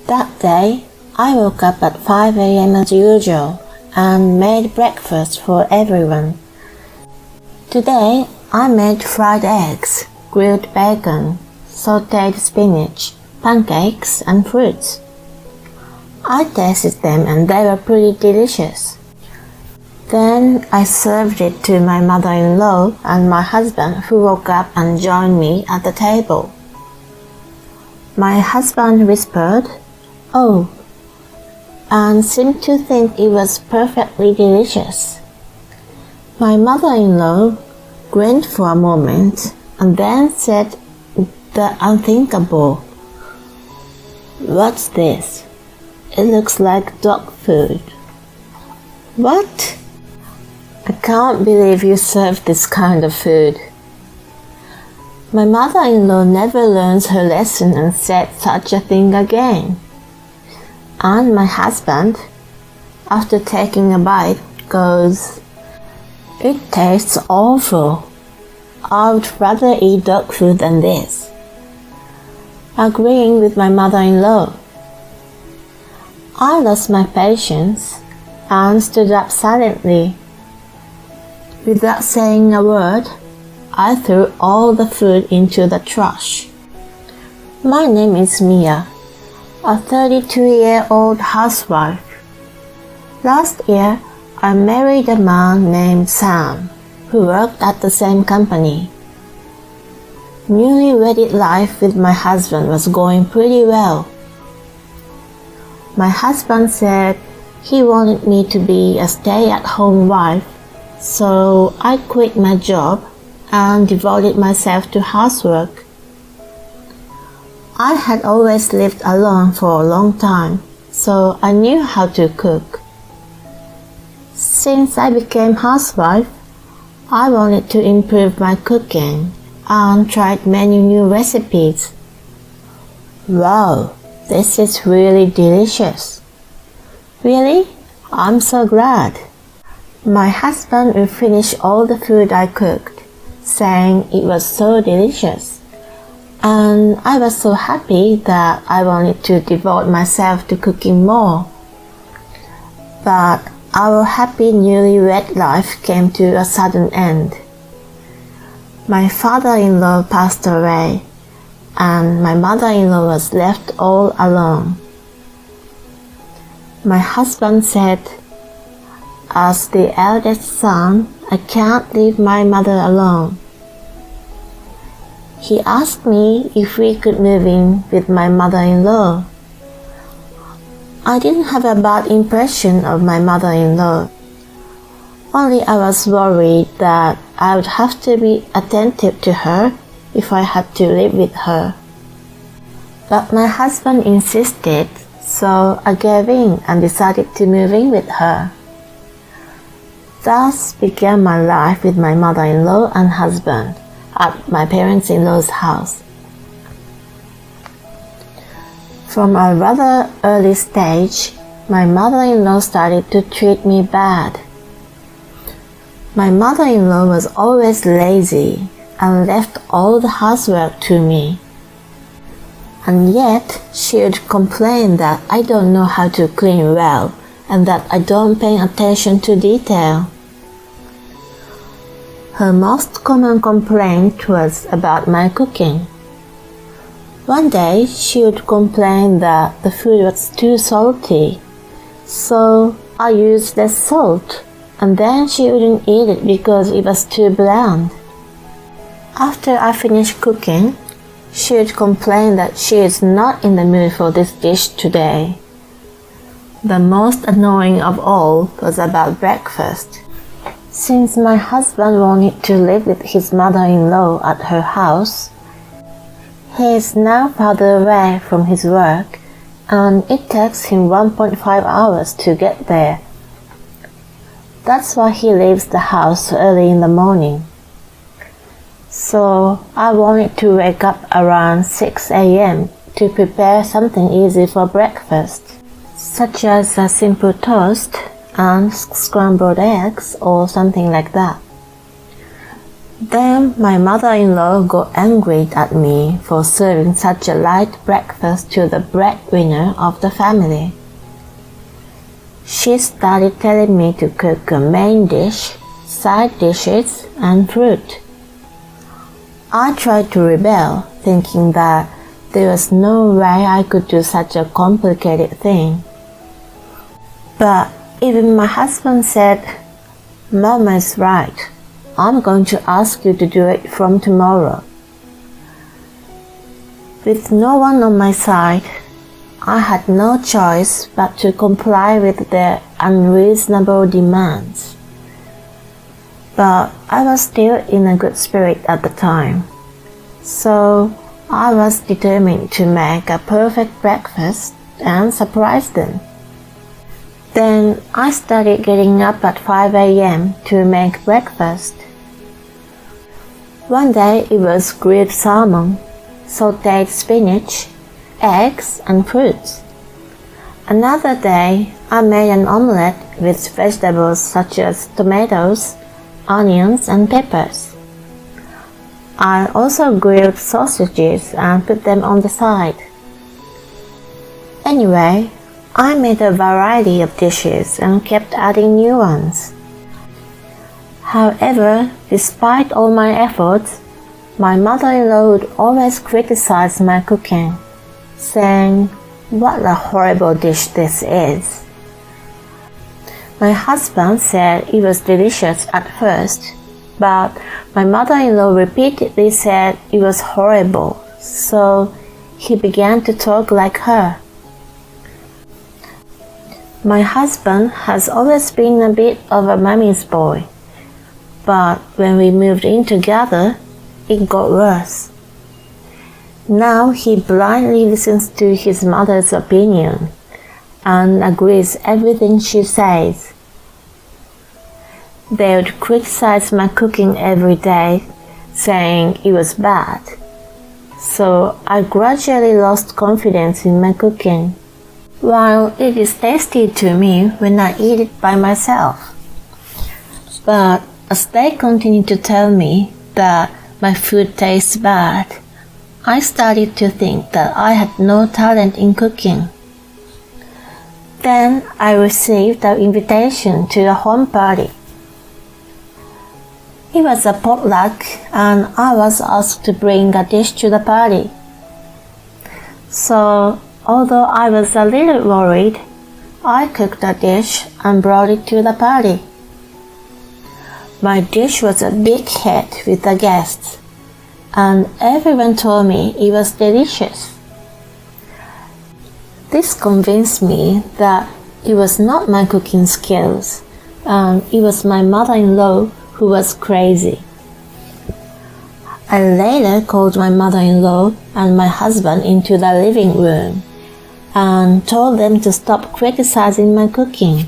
That day, I woke up at 5 a.m. as usual and made breakfast for everyone. Today, I made fried eggs, grilled bacon, sautéed spinach, pancakes, and fruits. I tasted them and they were pretty delicious. Then I served it to my mother-in-law and my husband, who woke up and joined me at the table. My husband whispered, "Oh," and seemed to think it was perfectly delicious. My mother-in-law grinned for a moment and then said the unthinkable, "What's this? It looks like dog food." "What? I can't believe you serve this kind of food." My mother-in-law never learns her lesson and said such a thing again. And my husband, after taking a bite, goes, "It tastes awful. I would rather eat dog food than this," agreeing with my mother-in-law. I lost my patience and stood up silently. Without saying a word, I threw all the food into the trash. My name is Mia, a 32-year-old housewife. Last year, I married a man named Sam, who worked at the same company. Newly-wedded life with my husband was going pretty well. My husband said he wanted me to be a stay-at-home wife, so I quit my job and devoted myself to housework. I had always lived alone for a long time, so I knew how to cook. Since I became housewife, I wanted to improve my cooking and tried many new recipes. Wow, this is really delicious. Really? I'm so glad. My husband would finish all the food I cooked, saying it was so delicious. And I was so happy that I wanted to devote myself to cooking more. But our happy newlywed life came to a sudden end. My father-in-law passed away, and my mother-in-law was left all alone. My husband said, "As the eldest son, I can't leave my mother alone." He asked me if we could move in with my mother-in-law. I didn't have a bad impression of my mother-in-law. Only I was worried that I would have to be attentive to her if I had to live with her. But my husband insisted, so I gave in and decided to move in with her. Thus began my life with my mother-in-law and husband at my parents-in-law's house. From a rather early stage, my mother-in-law started to treat me bad. My mother-in-law was always lazy and left all the housework to me. And yet, she would complain that I don't know how to clean well and that I don't pay attention to detail. Her most common complaint was about my cooking. One day, she would complain that the food was too salty, so I used less salt, and then she wouldn't eat it because it was too bland. After I finished cooking, she would complain that she is not in the mood for this dish today. The most annoying of all was about breakfast. Since my husband wanted to live with his mother-in-law at her house, he is now farther away from his work and it takes him 1.5 hours to get there. That's why he leaves the house early in the morning. So I wanted to wake up around 6 a.m. to prepare something easy for breakfast, such as a simple toast and scrambled eggs or something like that. Then my mother-in-law got angry at me for serving such a light breakfast to the breadwinner of the family. She started telling me to cook a main dish, side dishes, and fruit. I tried to rebel, thinking that there was no way I could do such a complicated thing. But even my husband said, "Mama is right. I'm going to ask you to do it from tomorrow." With no one on my side, I had no choice but to comply with their unreasonable demands. But I was still in a good spirit at the time, so I was determined to make a perfect breakfast and surprise them. Then I started getting up at 5 a.m. to make breakfast. One day it was grilled salmon, sautéed spinach, eggs, and fruits. Another day I made an omelette with vegetables such as tomatoes, onions, and peppers. I also grilled sausages and put them on the side. Anyway, I made a variety of dishes and kept adding new ones. However, despite all my efforts, my mother-in-law would always criticize my cooking, saying, "What a horrible dish this is." My husband said it was delicious at first, but my mother-in-law repeatedly said it was horrible, so he began to talk like her. My husband has always been a bit of a mommy's boy, but when we moved in together, it got worse. Now he blindly listens to his mother's opinion and agrees everything she says. They would criticize my cooking every day, saying it was bad. So I gradually lost confidence in my cooking, while it is tasty to me when I eat it by myself. But as they continue to tell me that my food tastes bad, I started to think that I had no talent in cooking. Then I received an invitation to a home party. It was a potluck and I was asked to bring a dish to the party. So, although I was a little worried, I cooked a dish and brought it to the party. My dish was a big hit with the guests, and everyone told me it was delicious. This convinced me that it was not my cooking skills, and it was my mother-in-law who was crazy. I later called my mother-in-law and my husband into the living room and told them to stop criticizing my cooking.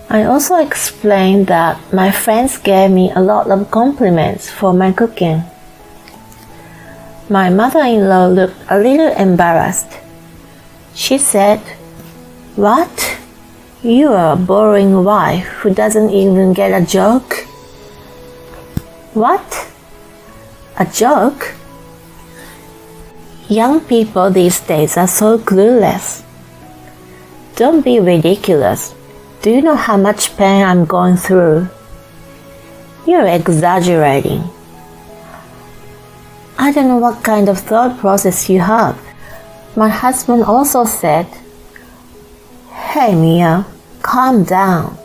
I also explained that my friends gave me a lot of compliments for my cooking. My mother-in-law looked a little embarrassed. She said, "What? You are a boring wife who doesn't even get a joke?" "What? A joke?" Young people these days are so clueless. Don't be ridiculous. Do you know how much pain I'm going through? You're exaggerating. I don't know what kind of thought process you have. My husband also said, "Hey Mia, calm down.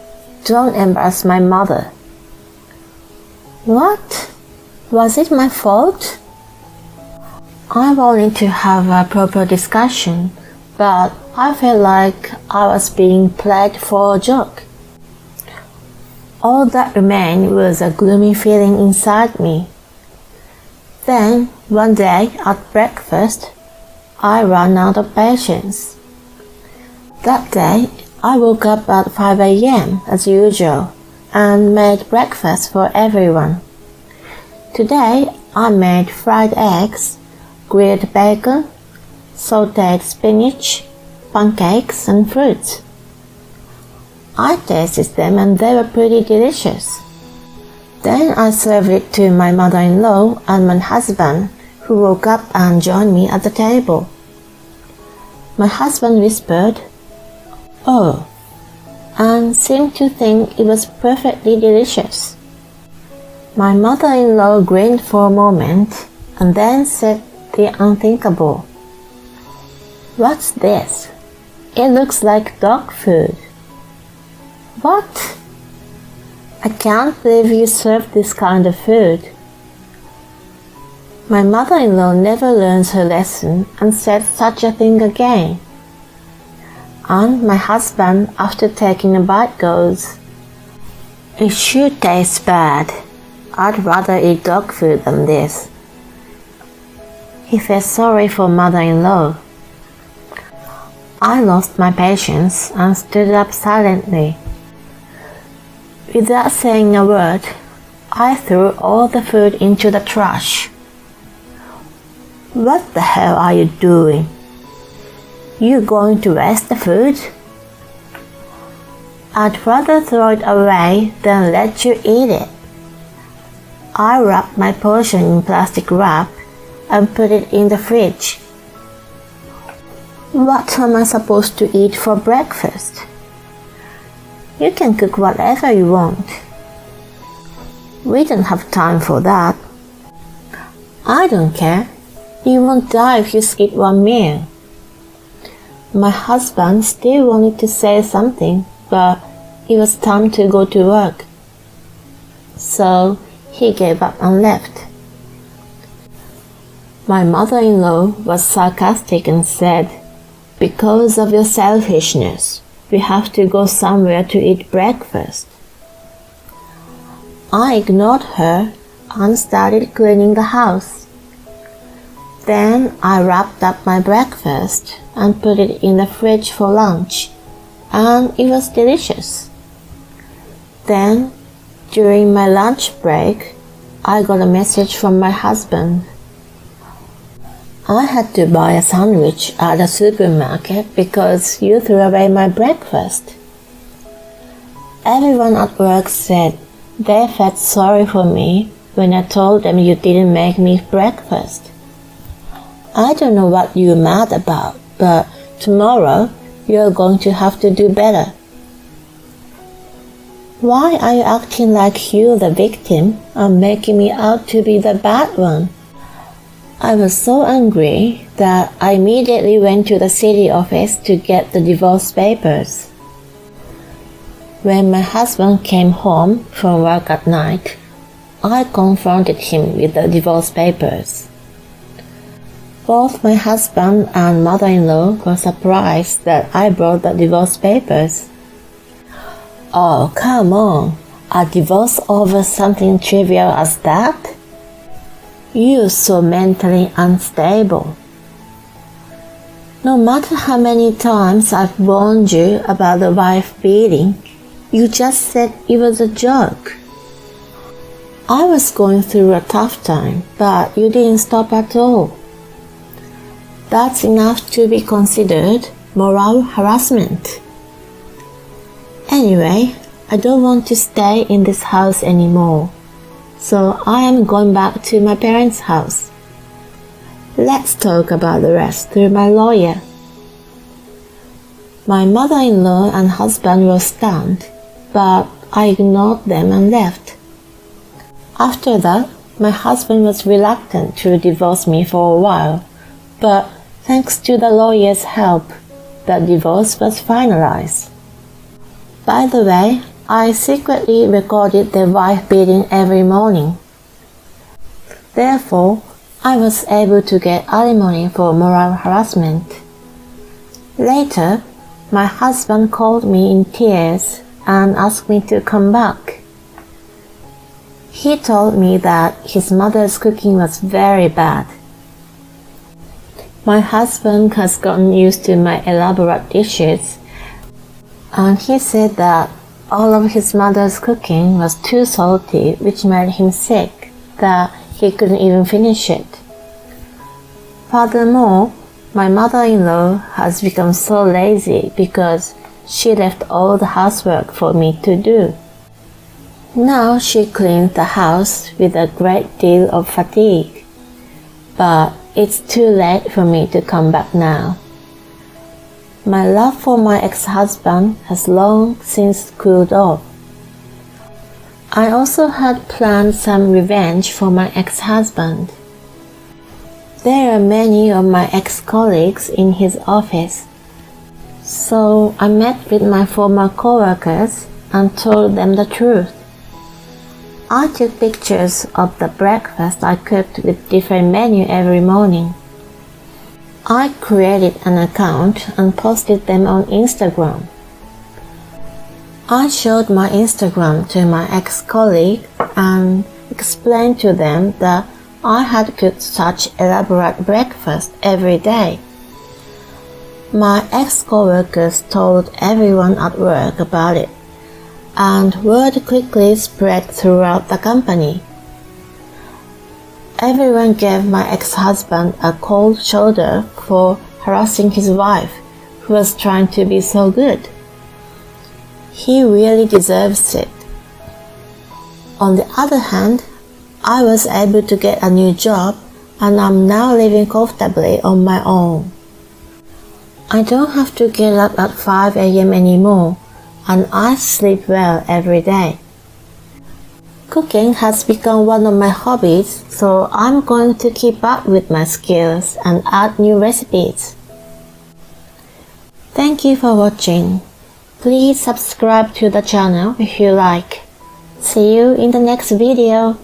Don't embarrass my mother." What? Was it my fault? I wanted to have a proper discussion, but I felt like I was being played for a joke. All that remained was a gloomy feeling inside me. Then, one day at breakfast, I ran out of patience. That day, I woke up at 5 a.m. as usual and made breakfast for everyone. Today, I made fried eggs, grilled bacon, sautéed spinach, pancakes, and fruits. I tasted them and they were pretty delicious. Then I served it to my mother-in-law and my husband, who woke up and joined me at the table. My husband whispered, "Oh," and seemed to think it was perfectly delicious. My mother-in-law grinned for a moment and then said the unthinkable. "What's this? It looks like dog food." "What? I can't believe you serve this kind of food." My mother-in-law never learns her lesson and said such a thing again. And my husband, after taking a bite, goes, "It sure tastes bad. I'd rather eat dog food than this." He felt sorry for mother-in-law. I lost my patience and stood up silently. Without saying a word, I threw all the food into the trash. "What the hell are you doing? You going to waste the food? I'd rather throw it away than let you eat it." I wrapped my portion in plastic wrap and put it in the fridge. "What am I supposed to eat for breakfast?" "You can cook whatever you want." "We don't have time for that." "I don't care. You won't die if you skip one meal." My husband still wanted to say something, but it was time to go to work. So he gave up and left. My mother-in-law was sarcastic and said, "Because of your selfishness, we have to go somewhere to eat breakfast." I ignored her and started cleaning the house. Then I wrapped up my breakfast and put it in the fridge for lunch, and it was delicious. Then, during my lunch break, I got a message from my husband. "I had to buy a sandwich at the supermarket because you threw away my breakfast." Everyone at work said they felt sorry for me when I told them you didn't make me breakfast. "I don't know what you're mad about, but tomorrow you're going to have to do better." "Why are you acting like you're the victim and making me out to be the bad one?" I was so angry that I immediately went to the city office to get the divorce papers. When my husband came home from work at night, I confronted him with the divorce papers. Both my husband and mother-in-law were surprised that I brought the divorce papers. "Oh, come on, a divorce over something trivial as that? You're so mentally unstable. No matter how many times I've warned you about the wife beating, you just said it was a joke." "I was going through a tough time, but you didn't stop at all." That's enough to be considered moral harassment. Anyway, I don't want to stay in this house anymore, so I am going back to my parents' house. Let's talk about the rest through my lawyer. My mother-in-law and husband were stunned, but I ignored them and left. After that, my husband was reluctant to divorce me for a while, but thanks to the lawyer's help, the divorce was finalized. By the way, I secretly recorded their wife beating every morning. Therefore, I was able to get alimony for moral harassment. Later, my husband called me in tears and asked me to come back. He told me that his mother's cooking was very bad. My husband has gotten used to my elaborate dishes, and he said that all of his mother's cooking was too salty, which made him sick, that he couldn't even finish it. Furthermore, my mother-in-law has become so lazy because she left all the housework for me to do. Now she cleans the house with a great deal of fatigue, but it's too late for me to come back now. My love for my ex-husband has long since cooled off. I also had planned some revenge for my ex-husband. There are many of my ex-colleagues in his office, so I met with my former co-workers and told them the truth. I took pictures of the breakfast I cooked with different menus every morning. I created an account and posted them on Instagram. I showed my Instagram to my ex-colleague and explained to them that I had cooked such elaborate breakfast every day. My ex-coworkers told everyone at work about it, and word quickly spread throughout the company. Everyone gave my ex-husband a cold shoulder for harassing his wife, who was trying to be so good. He really deserves it. On the other hand, I was able to get a new job and I'm now living comfortably on my own. I don't have to get up at 5 a.m. anymore, and I sleep well every day. Cooking has become one of my hobbies, so I'm going to keep up with my skills and add new recipes. Thank you for watching. Please subscribe to the channel if you like. See you in the next video.